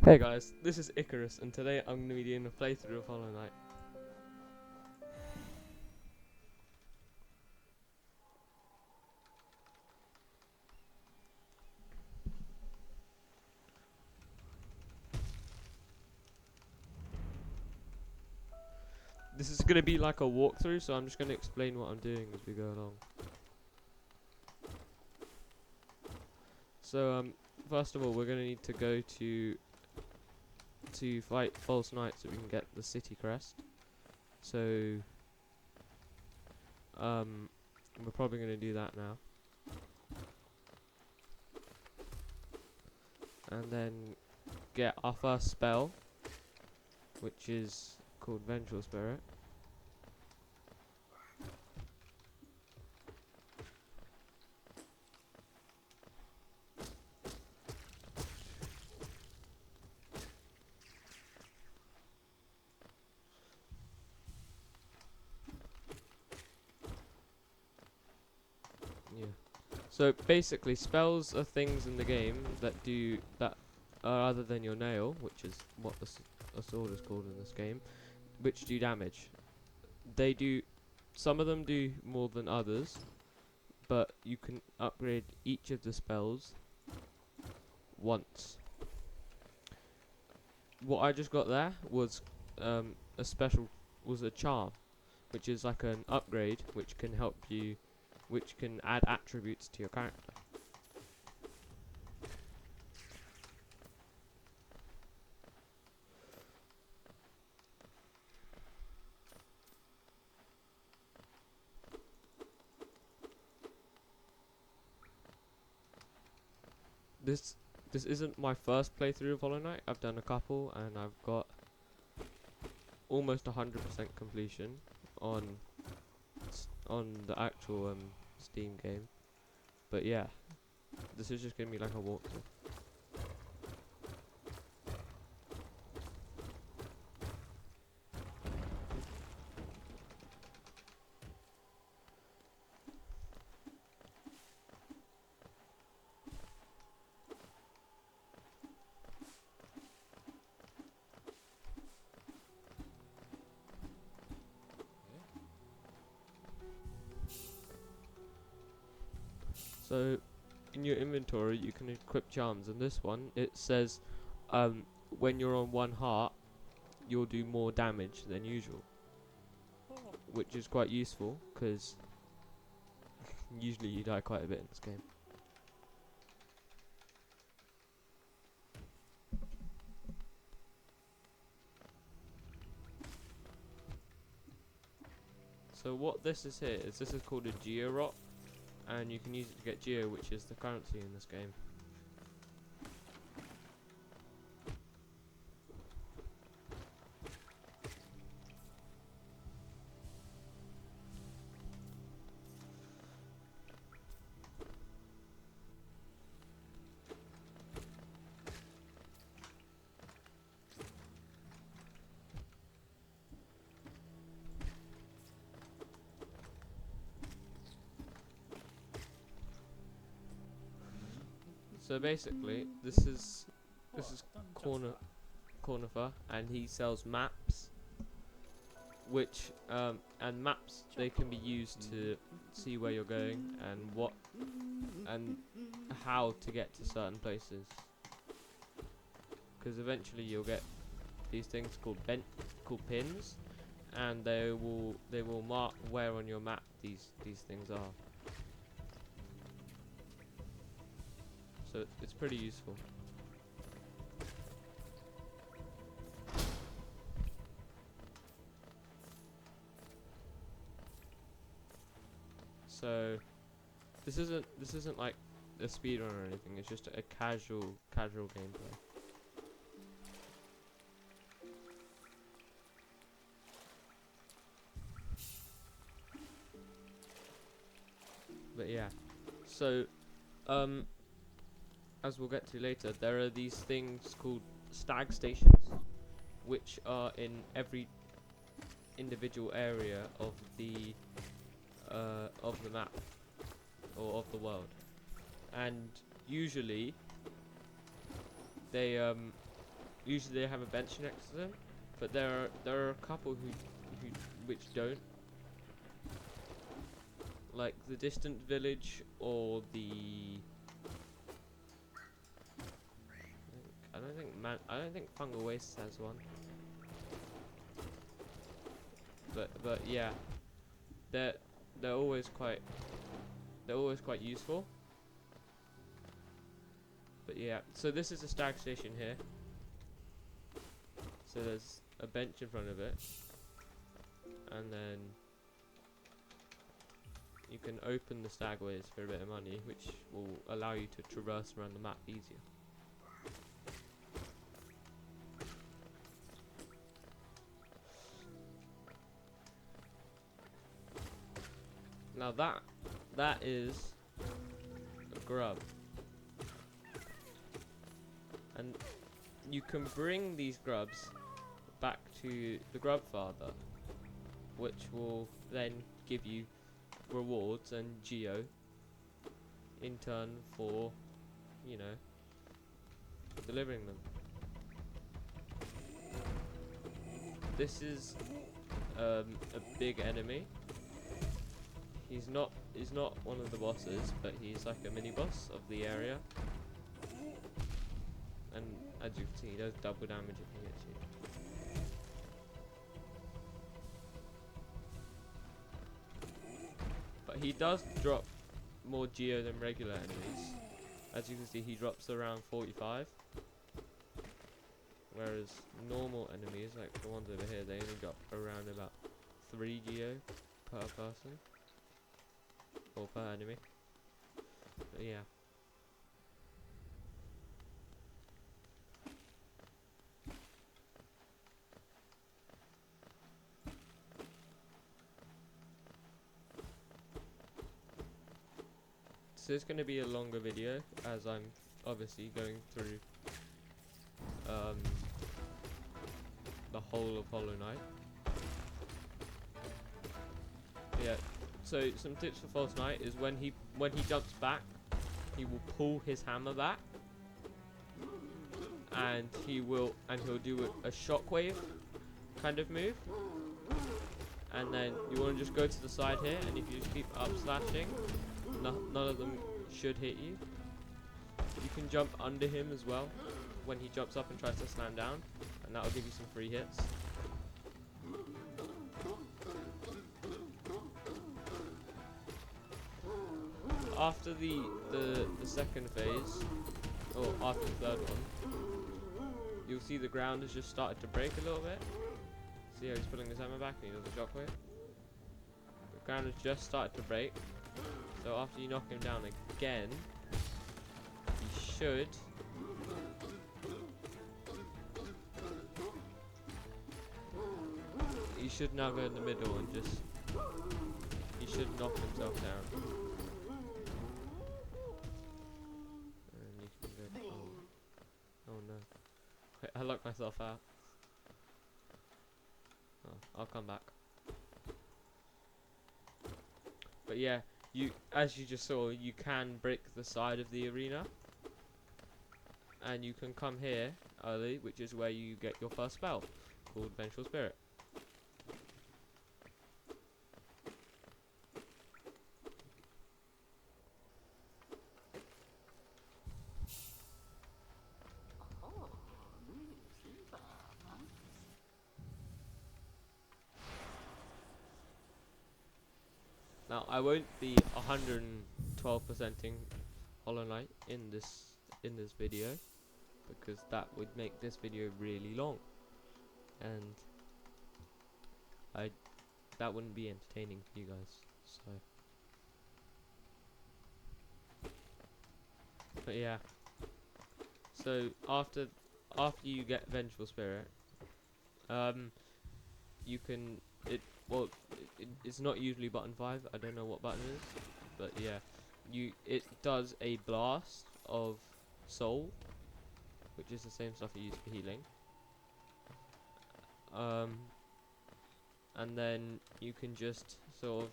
Hey guys, this is Icarus, and today I'm going to be doing a playthrough of Hollow Knight. This is going to be like a walkthrough, so I'm just going to explain what I'm doing as we go along. So, first of all, we're going to need to go to fight False Knight so we can get the city crest. So, we're probably going to do that now. And then get our first spell, which is called Vengeful Spirit. Yeah. So basically, spells are things in the game that are other than your nail, which is what a sword is called in this game, which do damage. They do. Some of them do more than others, but you can upgrade each of the spells once. What I just got there was a charm, which is like an upgrade, which can help you, which can add attributes to your character. This this isn't my first playthrough of Hollow Knight. I've done a couple, and I've got almost 100% completion on the actual Steam game. But yeah, this is just gonna be like a walkthrough. So in your inventory you can equip charms, and this one it says when you're on 1 heart you'll do more damage than usual, which is quite useful because usually you die quite a bit in this game. So what this is here is this is called a Geo Rock, and you can use it to get Geo, which is the currency in this game. So basically, this is Cornifer, and he sells maps, which and maps, they can be used to see where you're going and how to get to certain places. Because eventually you'll get these things called pins, and they will mark where on your map these things are. So it's pretty useful. So this isn't like a speedrun or anything. It's just a casual gameplay. But yeah, so as we'll get to later, there are these things called stag stations, which are in every individual area of the map or of the world, and usually they usually they have a bench next to them, but there are a couple who which don't, like the distant village or the I don't think Fungal Waste has one. But yeah, they're they're always quite useful. But yeah, so this is a stag station here. So there's a bench in front of it, and then you can open the stagways for a bit of money, which will allow you to traverse around the map easier. Now that is a grub, and you can bring these grubs back to the grub father, which will then give you rewards and geo in turn for, you know, delivering them. This is a big enemy. He's not one of the bosses, but he's like a mini boss of the area. And as you can see, he does double damage if he hits you. But he does drop more geo than regular enemies. As you can see, he drops around 45. Whereas normal enemies, like the ones over here, they only drop around about 3 geo per person. Or per enemy. But yeah. So it's going to be a longer video, as I'm obviously going through the whole of Hollow Knight. Yeah. So some tips for False Knight is when he jumps back, he will pull his hammer back, and he'll do a shockwave kind of move. And then you want to just go to the side here, and if you just keep up slashing, none of them should hit you. You can jump under him as well when he jumps up and tries to slam down, and that will give you some free hits. After the second phase, or after the third one, you'll see the ground has just started to break a little bit. See how he's pulling his hammer back and he does a shockwave? The ground has just started to break. So after you knock him down again, he should now go in the middle and just, he should knock himself down. And you can go, oh no. Wait, I locked myself out. Oh, I'll come back. But yeah, as you just saw, you can break the side of the arena. And you can come here early, which is where you get your first spell, called Vengeful Spirit. Now I won't be 112%ing Hollow Knight in this video, because that would make this video really long, and that wouldn't be entertaining for you guys. So, but yeah. So after you get Vengeful Spirit, you can it's not usually button 5. I don't know what button it is, but yeah, it does a blast of soul, which is the same stuff you use for healing. And then you can just sort of,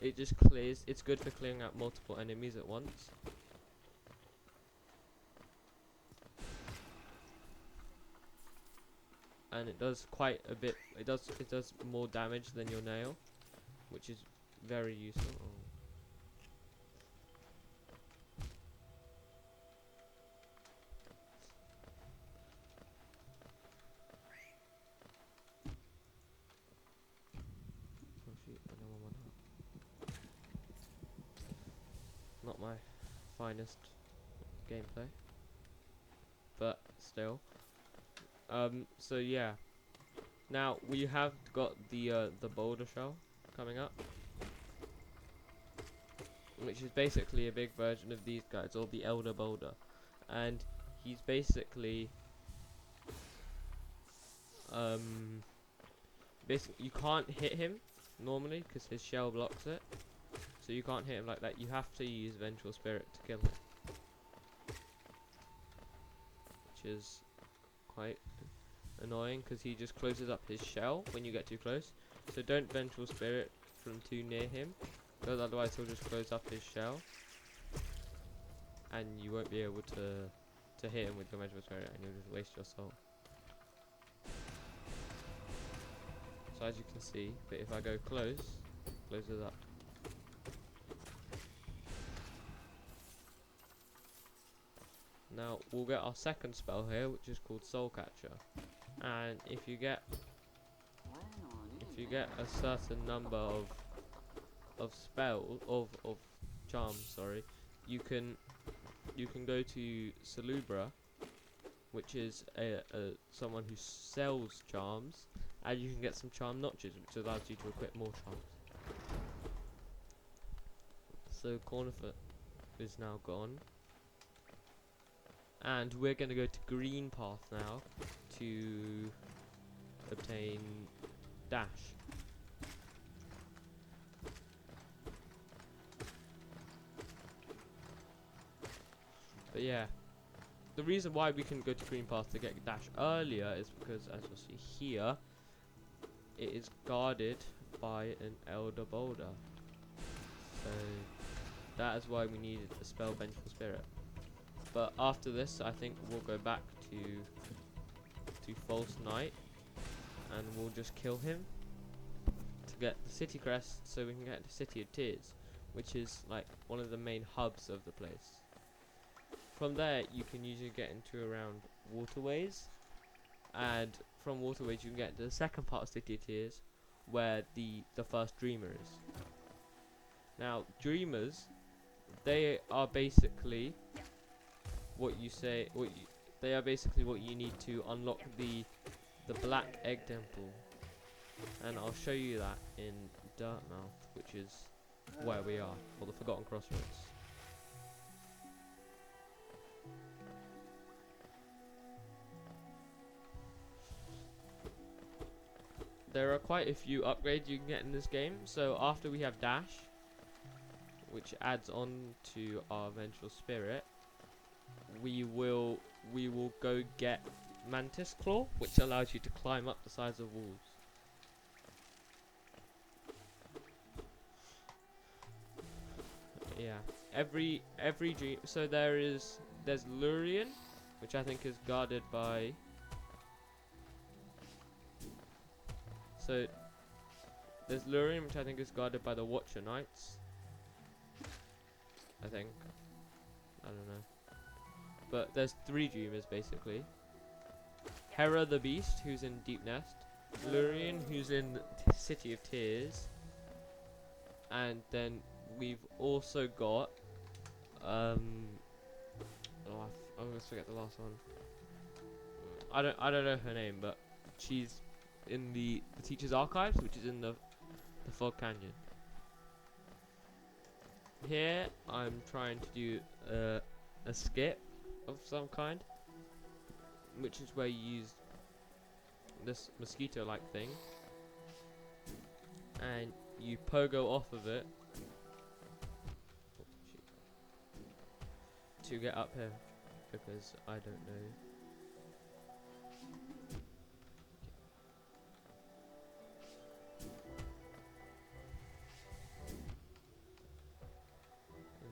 it just clears. It's good for clearing out multiple enemies at once. and it does quite a bit. It does more damage than your nail, which is very useful. Oh. Oh shoot, I don't want one heart. Not my finest gameplay, but still. So yeah. Now we have got the boulder shell coming up, which is basically a big version of these guys, or the Elder Boulder, and he's basically basically you can't hit him normally because his shell blocks it, so you can't hit him like that. You have to use Vengeful Spirit to kill him, which is quite annoying because he just closes up his shell when you get too close. So don't Vengeful Spirit from too near him, because otherwise he'll just close up his shell and you won't be able to hit him with your Vengeful Spirit, and you'll just waste your soul. So as you can see, but if I go close, closes up. Now we'll get our second spell here, which is called Soul Catcher, and if you get a certain number of charms, sorry, you can go to Salubra, which is someone who sells charms, and you can get some charm notches, which allows you to equip more charms. So Cornerfoot is now gone, and we're going to go to Green Path now to obtain Dash. But yeah, the reason why we can go to Green Path to get Dash earlier is because, as you'll see here, it is guarded by an Elder Boulder. So that is why we needed the spell Vengeful Spirit. But after this, I think we'll go back to False Knight, and we'll just kill him to get the city crest, so we can get the City of Tears, which is like one of the main hubs of the place. From there, you can usually get into around waterways, and from waterways you can get to the second part of City of Tears, where the first dreamer is. Now, dreamers, they are basically what you say. They are basically what you need to unlock the Black Egg Temple, and I'll show you that in Dirtmouth, which is where we are, or the Forgotten Crossroads. There are quite a few upgrades you can get in this game. So after we have Dash, which adds on to our Vengeful Spirit, we will go get Mantis Claw, which allows you to climb up the sides of walls. Yeah, every dream. So there's Lurian, which I think is guarded by. So there's Lurian, which I think is guarded by the Watcher Knights. I think. I don't know. But there's 3 dreamers basically. Hera the Beast, who's in Deep Nest. Lurian, who's in City of Tears. And then we've also got I always forget the last one. I don't know her name, but she's in the Teacher's Archives, which is in the Fog Canyon. Here I'm trying to do a skip of some kind, which is where you use this mosquito-like thing, and you pogo off of it to get up here, because I don't know.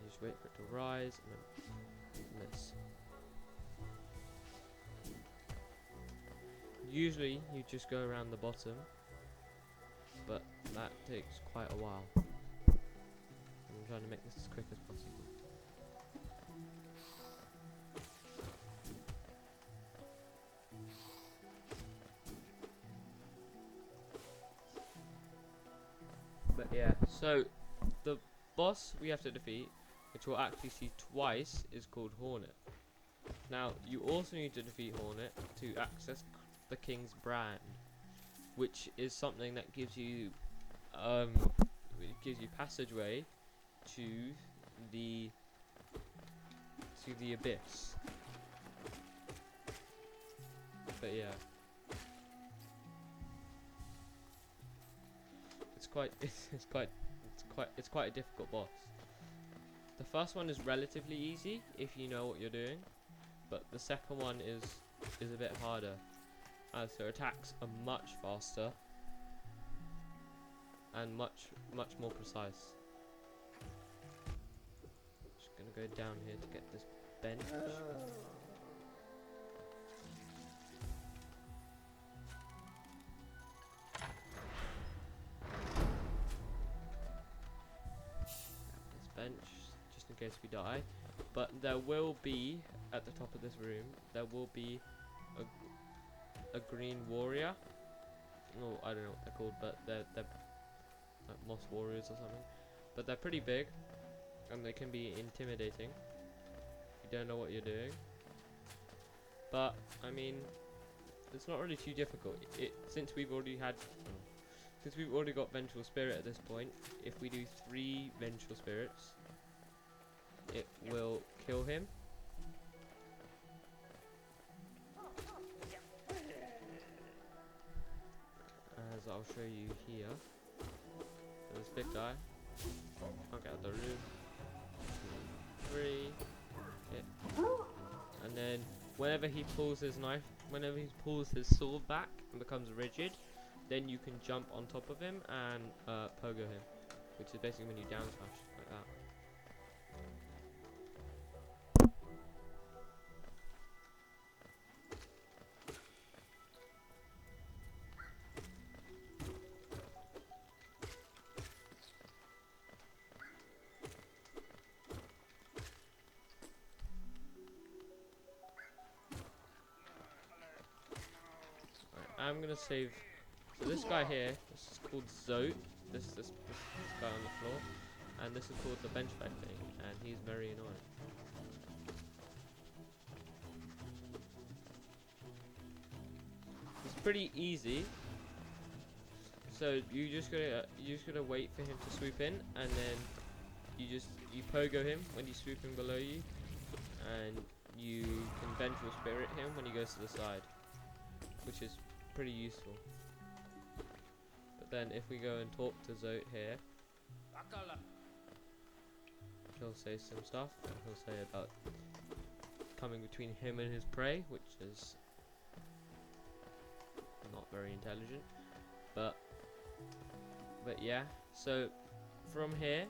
Just wait for it to rise and then miss. Usually you just go around the bottom, but that takes quite a while. I'm trying to make this as quick as possible. But yeah, so the boss we have to defeat, which we'll actually see twice, is called Hornet. Now, you also need to defeat Hornet to access the King's Brand, which is something that gives you passageway to the abyss. But yeah, it's quite a difficult boss. The first one is relatively easy if you know what you're doing, but the second one is a bit harder, as their attacks are much faster and much more precise. Just gonna go down here to get this bench. This bench, just in case we die. But there will be, at the top of this room, there will be a green warrior. Oh, I don't know what they're called, but they're like moss warriors or something. But they're pretty big, and they can be intimidating if you don't know what you're doing. But I mean, it's not really too difficult. Since we've already got Vengeful Spirit at this point, if we do 3 Vengeful Spirits, it will kill him. As I'll show you here. So this big guy. I'll get out the room. 2, 3. Hit. And then whenever he pulls his sword back and becomes rigid, then you can jump on top of him and pogo him, which is basically when you down smash like that. I'm gonna save. So this guy here, this is called Zote. This guy on the floor, and this is called the benchback thing, and he's very annoying. It's pretty easy. So you just gotta wait for him to swoop in, and then you pogo him when he's swooping below you, and you can vengeful spirit him when he goes to the side, which is pretty useful. But then if we go and talk to Zote here, he'll say some stuff. He'll say about coming between him and his prey, which is not very intelligent. But yeah, so from here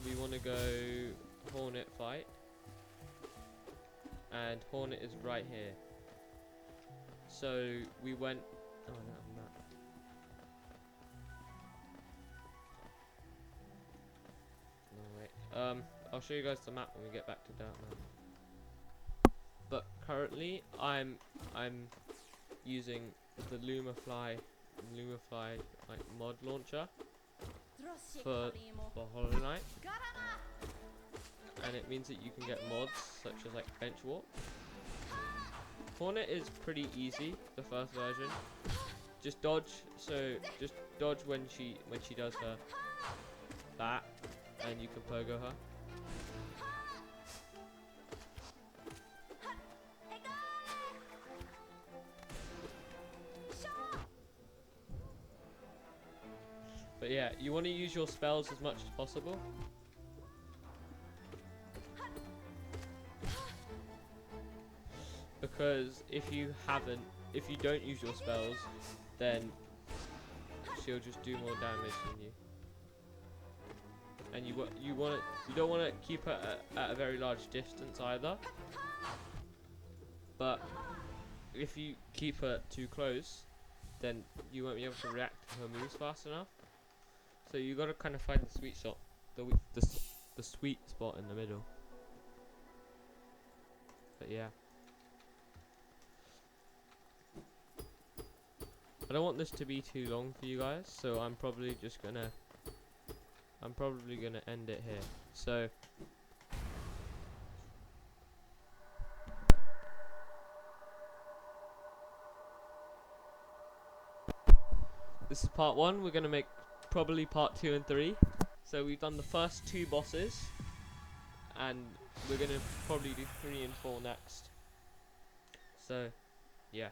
we want to go Hornet fight, and Hornet is right here. So we went. Oh no, map. No wait. I'll show you guys the map when we get back to Dirtmouth. But currently, I'm using the Lumafly like mod launcher for Hollow Knight, and it means that you can get mods such as like bench warp. Hornet is pretty easy, the first version. Just dodge, so just dodge when she does her that, and you can pogo her. But yeah, you want to use your spells as much as possible. Because if you don't use your spells, then she'll just do more damage than you. And you don't want to keep her at a very large distance either. But if you keep her too close, then you won't be able to react to her moves fast enough. So you gotta kind of find the sweet shot, the sweet spot in the middle. But yeah, I don't want this to be too long for you guys, so I'm probably gonna end it here. So this is part 1. We're gonna make probably part 2 and 3. So we've done the first 2 bosses, and we're gonna probably do 3 and 4 next. So yeah.